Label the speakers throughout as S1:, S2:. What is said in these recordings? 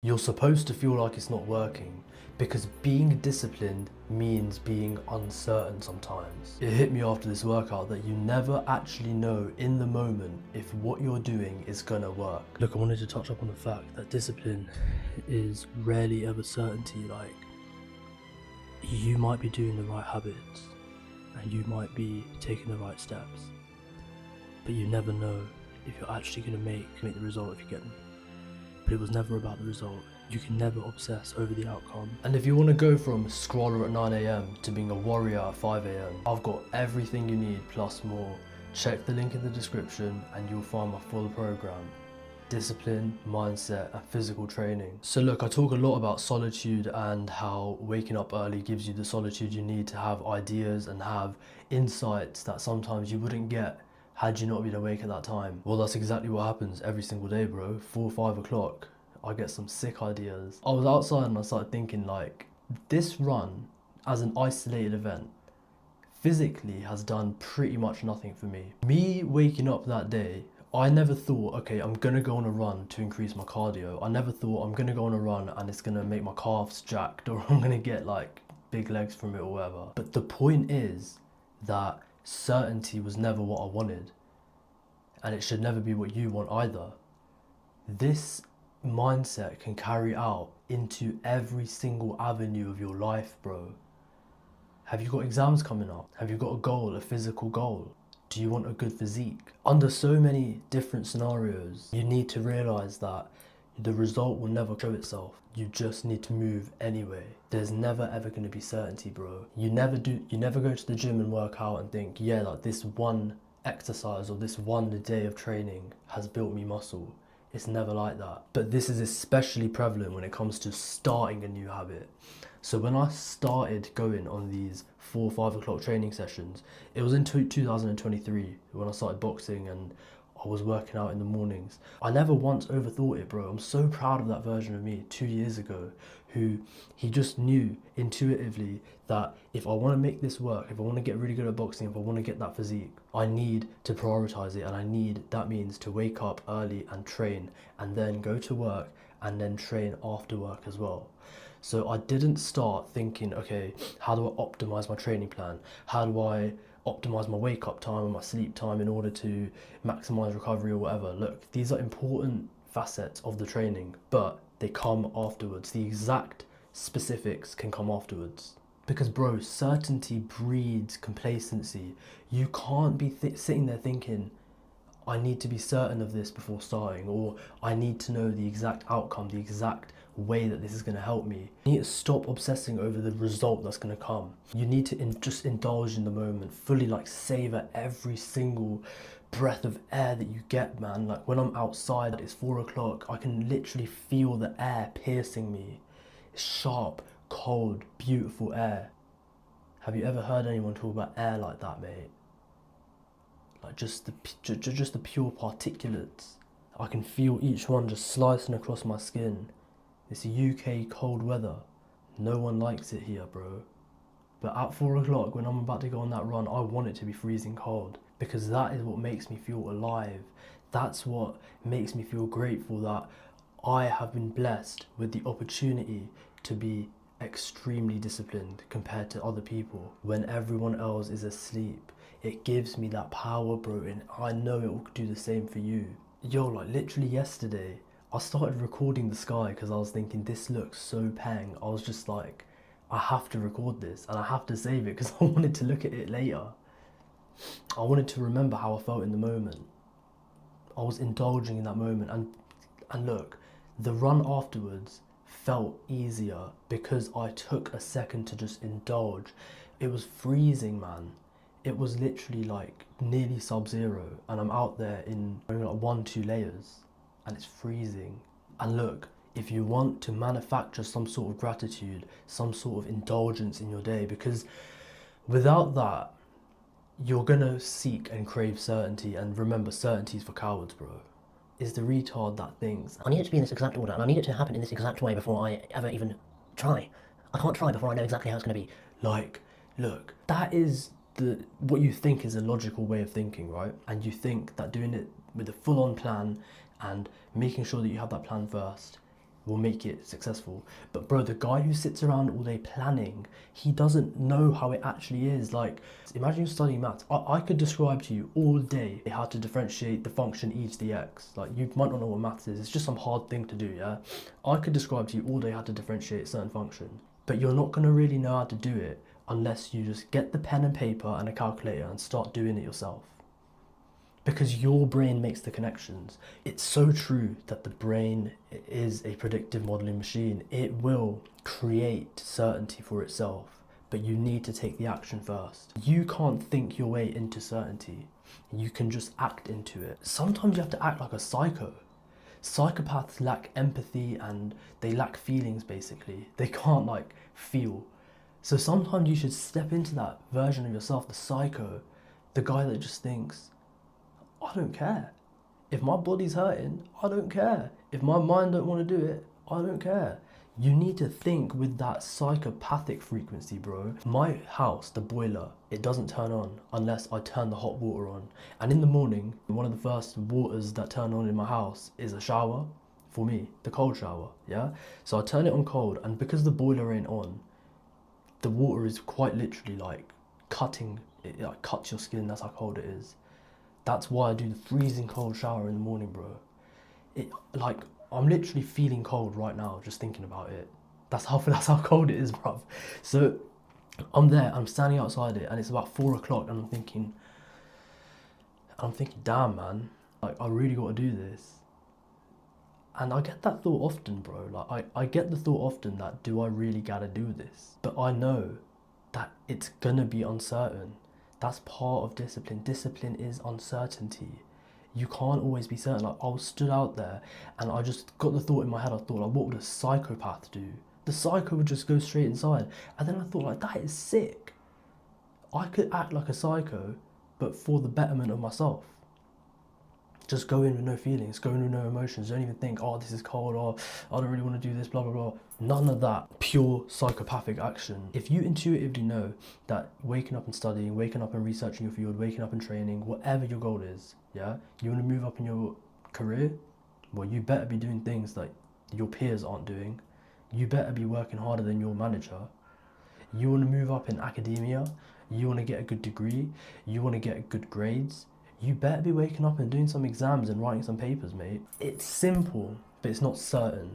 S1: You're supposed to feel like it's not working because being disciplined means being uncertain sometimes. It hit me after this workout that you never actually know in the moment if what you're doing is gonna work. Look, I wanted to touch up on the fact that discipline is rarely ever certainty. Like, you might be doing the right habits and you might be taking the right steps, but you never know if you're actually gonna make the result if you get them. But it was never about the result. You can never obsess over the outcome. And if you want to go from scroller at 9 a.m. to being a warrior at 5 a.m, I've got everything you need plus more. Check the link in the description and you'll find my full program. Discipline, mindset and physical training. So look, I talk a lot about solitude and how waking up early gives you the solitude you need to have ideas and have insights that sometimes you wouldn't get had you not been awake at that time. Well, that's exactly what happens every single day, bro. 4 or 5 o'clock, I get some sick ideas. I was outside and I started thinking, like, this run as an isolated event physically has done pretty much nothing for me. Me waking up that day, I never thought, okay, I'm gonna go on a run to increase my cardio. I never thought I'm gonna go on a run and it's gonna make my calves jacked or I'm gonna get like big legs from it or whatever. But the point is that certainty was never what I wanted, and it should never be what you want either. This mindset can carry out into every single avenue of your life, bro. Have you got exams coming up? Have you got a goal, a physical goal? Do you want a good physique? Under so many different scenarios, you need to realize that the result will never show itself. You just need to move anyway. There's never ever going to be certainty, bro. You never go to the gym and work out and think, yeah, like this one exercise or this one day of training has built me muscle. It's never like that. But this is especially prevalent when it comes to starting a new habit. So when I started going on these 4 or 5 o'clock training sessions, it was in 2023 when I started boxing and I was working out in the mornings. I never once overthought it, bro. I'm so proud of that version of me 2 years ago who he just knew intuitively that if I want to make this work, if I want to get really good at boxing, if I want to get that physique, I need to prioritize it, and that means to wake up early and train and then go to work and then train after work as well. So I didn't start thinking, okay, how do I optimize my training plan? How do I optimize my wake up time and my sleep time in order to maximize recovery or whatever? Look, these are important facets of the training, but they come afterwards. The exact specifics can come afterwards. Because bro, certainty breeds complacency. You can't be sitting there thinking, I need to be certain of this before starting, or I need to know the exact outcome, the exact way that this is going to help me. You need to stop obsessing over the result that's going to come. You need to just indulge in the moment, fully like savor every single breath of air that you get, man. Like when I'm outside, it's 4 o'clock, I can literally feel the air piercing me. It's sharp, cold, beautiful air. Have you ever heard anyone talk about air like that, mate? Like just the pure particulates. I can feel each one just slicing across my skin. It's UK cold weather. No one likes it here, bro. But at 4 o'clock, when I'm about to go on that run, I want it to be freezing cold because that is what makes me feel alive. That's what makes me feel grateful that I have been blessed with the opportunity to be extremely disciplined compared to other people when everyone else is asleep. It gives me that power, bro, and I know it will do the same for you. Yo, like literally yesterday, I started recording the sky because I was thinking this looks so peng. I was just like, I have to record this and I have to save it because I wanted to look at it later. I wanted to remember how I felt in the moment. I was indulging in that moment, and look, the run afterwards felt easier because I took a second to just indulge. It was freezing, man. It was literally like nearly sub-zero and I'm out there in like 1-2 layers and it's freezing. And look, if you want to manufacture some sort of gratitude, some sort of indulgence in your day, because without that, you're gonna seek and crave certainty, and remember, certainty is for cowards, bro. Is the retard that thinks,
S2: I need it to be in this exact order, and I need it to happen in this exact way before I ever even try. I can't try before I know exactly how it's going to be.
S1: like, look, that is what you think is a logical way of thinking, right? And you think that doing it with a full-on plan and making sure that you have that plan first will make it successful. But bro, the guy who sits around all day planning, he doesn't know how it actually is. Like, imagine you're studying maths. I could describe to you all day how to differentiate the function e to the x. Like, you might not know what maths is. It's just some hard thing to do, yeah? I could describe to you all day how to differentiate certain functions. But you're not gonna really know how to do it unless you just get the pen and paper and a calculator and start doing it yourself. Because your brain makes the connections. It's so true that the brain is a predictive modeling machine. It will create certainty for itself, but you need to take the action first. You can't think your way into certainty. You can just act into it. Sometimes you have to act like a psycho. Psychopaths lack empathy and they lack feelings, basically. They can't like feel. So sometimes you should step into that version of yourself, the psycho, the guy that just thinks, I don't care. If my body's hurting, I don't care. If my mind don't want to do it, I don't care. You need to think with that psychopathic frequency, bro. My house, the boiler, it doesn't turn on unless I turn the hot water on. And in the morning, one of the first waters that turn on in my house is a shower. For me, the cold shower, yeah? So I turn it on cold, and because the boiler ain't on, the water is quite literally like cutting, it like cuts your skin, that's how cold it is. That's why I do the freezing cold shower in the morning, bro. Like, I'm literally feeling cold right now just thinking about it. That's how cold it is, bruv. So I'm there, I'm standing outside it, and it's about 4 o'clock, and I'm thinking, damn, man, like, I really got to do this. And I get that thought often, bro. Like, I get the thought often that, do I really gotta do this? But I know that it's gonna be uncertain. That's part of discipline. Discipline is uncertainty. You can't always be certain. Like, I was stood out there and I just got the thought in my head. I thought, like, what would a psychopath do? The psycho would just go straight inside. And then I thought, like, that is sick. I could act like a psycho, but for the betterment of myself. Just go in with no feelings, go in with no emotions. Don't even think, oh, this is cold, or I don't really want to do this, blah, blah, blah. None of that pure psychopathic action. If you intuitively know that waking up and studying, waking up and researching your field, waking up and training, whatever your goal is, yeah, you want to move up in your career, well, you better be doing things that your peers aren't doing. You better be working harder than your manager. You want to move up in academia, you want to get a good degree, you want to get good grades, you better be waking up and doing some exams and writing some papers, mate. It's simple, but it's not certain.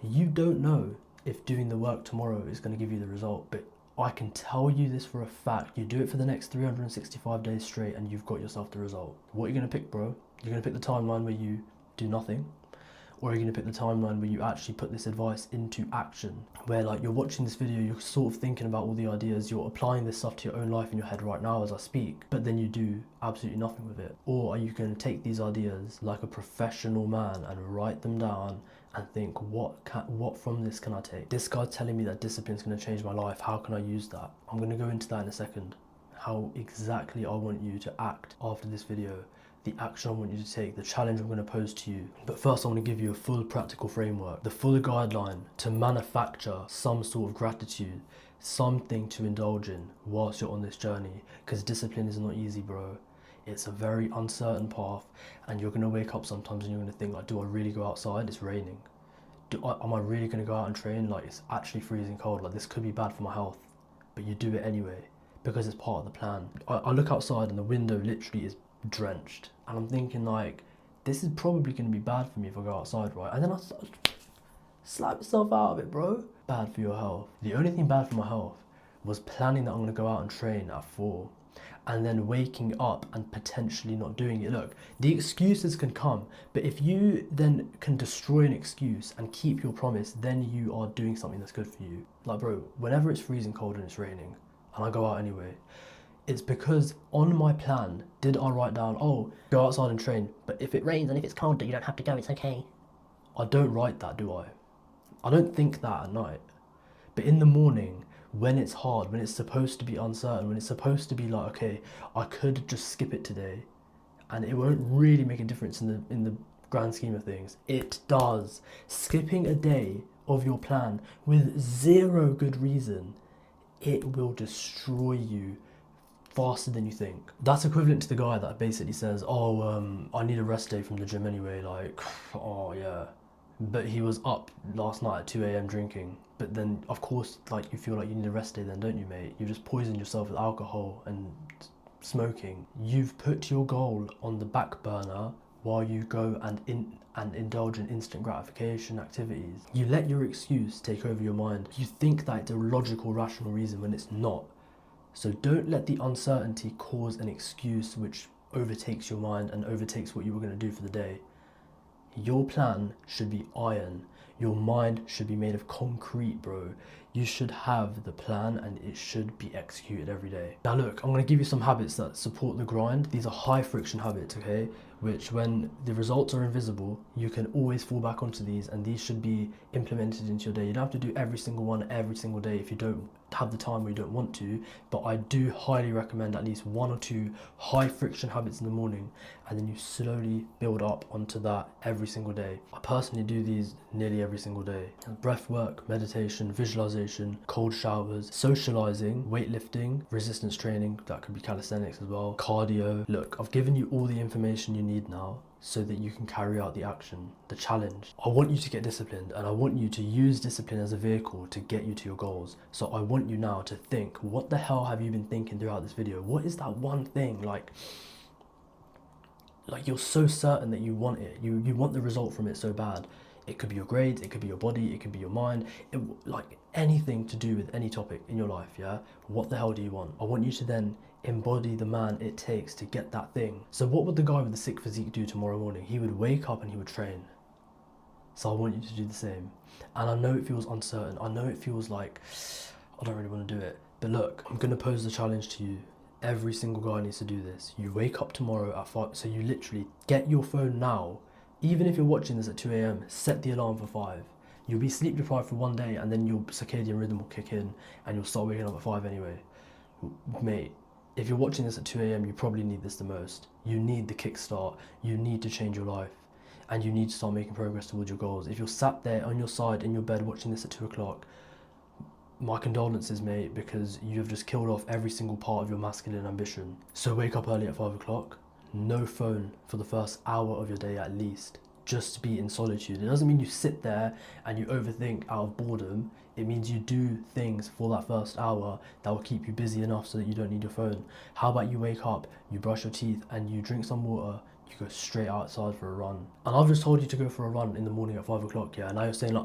S1: You don't know if doing the work tomorrow is going to give you the result, but I can tell you this for a fact. You do it for the next 365 days straight and you've got yourself the result. What are you going to pick, bro? You're going to pick the timeline where you do nothing? Or are you going to pick the timeline where you actually put this advice into action? Where, like, you're watching this video, you're sort of thinking about all the ideas, you're applying this stuff to your own life in your head right now as I speak, but then you do absolutely nothing with it. Or are you going to take these ideas like a professional man and write them down and think, what from this can I take? This guy's telling me that discipline's going to change my life. How can I use that? I'm going to go into that in a second. How exactly I want you to act after this video. The action I want you to take, the challenge I'm going to pose to you. But first I want to give you a full practical framework, the full guideline to manufacture some sort of gratitude, something to indulge in whilst you're on this journey. Because discipline is not easy, bro. It's a very uncertain path, and you're going to wake up sometimes and you're going to think, like, do I really go outside? It's raining. Am I really going to go out and train? Like, it's actually freezing cold. Like, this could be bad for my health. But you do it anyway because it's part of the plan. I look outside and the window literally is drenched, and I'm thinking, like, this is probably going to be bad for me if I go outside, right? And then I slap myself out of it, bro. Bad for your health. The only thing bad for my health was planning that I'm going to go out and train at 4 and then waking up and potentially not doing it. Look, the excuses can come, but if you then can destroy an excuse and keep your promise, then you are doing something that's good for you. Like, bro, whenever it's freezing cold and it's raining and I go out anyway, it's because on my plan, did I write down, oh, go outside and train, but if it rains and if it's cold, you don't have to go, it's okay. I don't write that, do I? I don't think that at night. But in the morning, when it's hard, when it's supposed to be uncertain, when it's supposed to be like, okay, I could just skip it today and it won't really make a difference in the grand scheme of things. It does. Skipping a day of your plan with zero good reason, it will destroy you faster than you think. That's equivalent to the guy that basically says, oh, I need a rest day from the gym anyway, like, oh yeah, but he was up last night at 2 a.m. drinking. But then, of course, like, you feel like you need a rest day then, don't you, mate? You just poison yourself with alcohol and smoking. You've put your goal on the back burner while you go and indulge in instant gratification activities. You let your excuse take over your mind. You think that it's a logical, rational reason when it's not. So don't let the uncertainty cause an excuse which overtakes your mind and overtakes what you were going to do for the day. Your plan should be iron. Your mind should be made of concrete, bro. You should have the plan and it should be executed every day. Now look, I'm going to give you some habits that support the grind. These are high friction habits, okay? Which when the results are invisible, you can always fall back onto these, and these should be implemented into your day. You don't have to do every single one every single day if you don't have the time or you don't want to, but I do highly recommend at least 1 or 2 high friction habits in the morning, and then you slowly build up onto that every single day. I personally do these nearly every single day. Breath work, meditation, visualization, cold showers, socializing, weightlifting, resistance training, that could be calisthenics as well, cardio. Look, I've given you all the information you need now so that you can carry out the action, the challenge. I want you to get disciplined, and I want you to use discipline as a vehicle to get you to your goals. So I want you now to think, what the hell have you been thinking throughout this video? What is that one thing, like you're so certain that you want it, you want the result from it so bad? It could be your grades, it could be your body, it could be your mind, like anything to do with any topic in your life, yeah? What the hell do you want? I want you to then embody the man it takes to get that thing. So what would the guy with the sick physique do tomorrow morning? He would wake up and he would train. So I want you to do the same. And I know it feels uncertain. I know it feels like I don't really want to do it. But look, I'm going to pose the challenge to you. Every single guy needs to do this. You wake up tomorrow at 5. So you literally get your phone now. Even if you're watching this at 2 a.m, set the alarm for 5. You'll be sleep deprived for one day, and then your circadian rhythm will kick in and you'll start waking up at 5 anyway. Mate, if you're watching this at 2 a.m, you probably need this the most. You need the kickstart. You need to change your life. And you need to start making progress towards your goals. If you're sat there on your side in your bed watching this at 2 o'clock, my condolences, mate, because you have just killed off every single part of your masculine ambition. So wake up early at 5 o'clock. No phone for the first hour of your day at least. Just be in solitude. It doesn't mean you sit there and you overthink out of boredom. It means you do things for that first hour that will keep you busy enough so that you don't need your phone. How about you wake up, you brush your teeth, and you drink some water, you go straight outside for a run. And I've just told you to go for a run in the morning at 5 o'clock, yeah? And now you're saying like,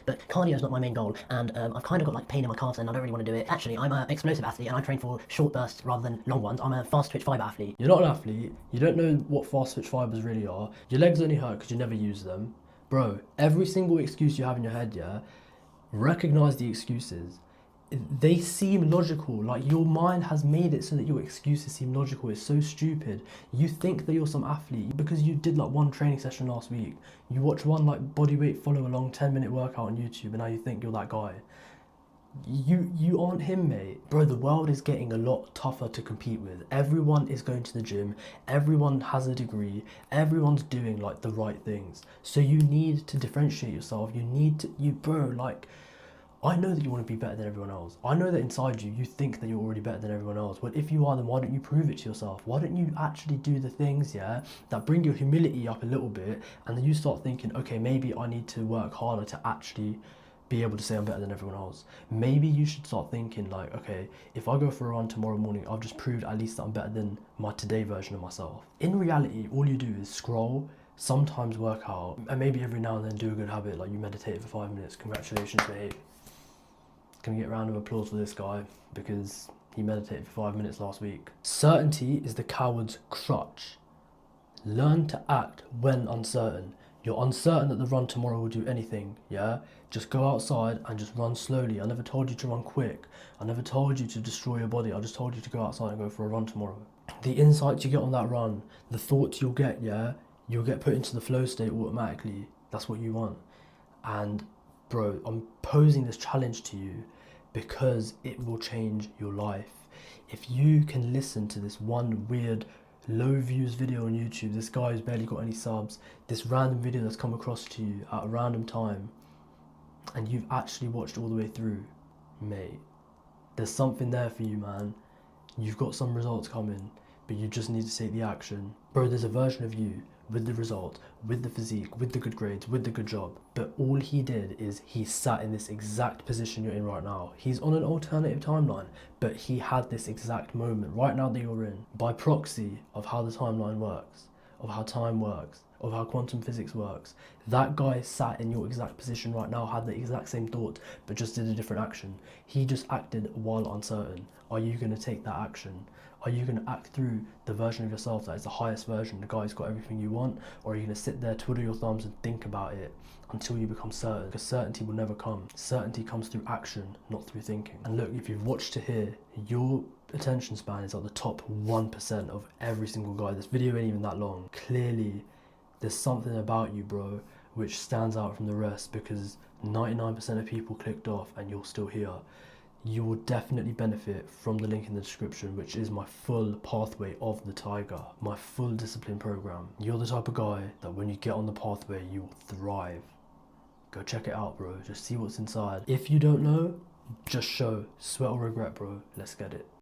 S2: but cardio is not my main goal, and I've kind of got like pain in my calves and I don't really want to do it. Actually, I'm an explosive athlete and I train for short bursts rather than long ones. I'm a fast twitch fibre athlete.
S1: you're not an athlete, you don't know what fast twitch fibers really are, your legs only hurt because you never use them. Bro, every single excuse you have in your head, yeah, recognize the excuses. They seem logical, like your mind has made it so that your excuses seem logical. It's so stupid. You think that you're some athlete because you did like one training session last week. You watch one like bodyweight follow along 10-minute workout on YouTube and now you think you're that guy. You aren't him, mate. Bro, the world is getting a lot tougher to compete with. Everyone is going to the gym, everyone has a degree, everyone's doing like the right things. So you need to differentiate yourself. I know that you want to be better than everyone else. I know that inside you think that you're already better than everyone else. But if you are, then why don't you prove it to yourself? Why don't you actually do the things, yeah, that bring your humility up a little bit, and then you start thinking, okay, maybe I need to work harder to actually be able to say I'm better than everyone else. Maybe you should start thinking like, okay, if I go for a run tomorrow morning, I've just proved at least that I'm better than my today version of myself. In reality, all you do is scroll, sometimes work out, and maybe every now and then do a good habit, like you meditate for 5 minutes. Congratulations, mate. Can we get a round of applause for this guy? Because he meditated for 5 minutes last week. Certainty is the coward's crutch. Learn to act when uncertain. You're uncertain that the run tomorrow will do anything, yeah? Just go outside and just run slowly. I never told you to run quick. I never told you to destroy your body. I just told you to go outside and go for a run tomorrow. The insights you get on that run, the thoughts you'll get, yeah? You'll get put into the flow state automatically. That's what you want. And bro, I'm posing this challenge to you because it will change your life. If you can listen to this one weird low views video on YouTube, this guy who's barely got any subs, this random video that's come across to you at a random time, and you've actually watched all the way through, mate, there's something there for you, man. You've got some results coming, but you just need to take the action. Bro, there's a version of you with the result, with the physique, with the good grades, with the good job. But all he did is he sat in this exact position you're in right now. He's on an alternative timeline, but he had this exact moment right now that you're in. By proxy of how the timeline works, of how time works, of how quantum physics works, that guy sat in your exact position right now, had the exact same thought, but just did a different action. He just acted while uncertain. Are you going to take that action? Are you going to act through the version of yourself that is the highest version, the guy who's got everything you want? Or are you going to sit there, twiddle your thumbs and think about it until you become certain? Because certainty will never come. Certainty comes through action, not through thinking. And look, if you've watched to here, your attention span is at the top 1% of every single guy. This video ain't even that long. Clearly, there's something about you, bro, which stands out from the rest, because 99% of people clicked off and you're still here. You will definitely benefit from the link in the description, which is my full pathway of the tiger, my full discipline program. You're the type of guy that when you get on the pathway, you will thrive. Go check it out, bro. Just see what's inside. If you don't know, just show. Sweat or regret, bro. Let's get it.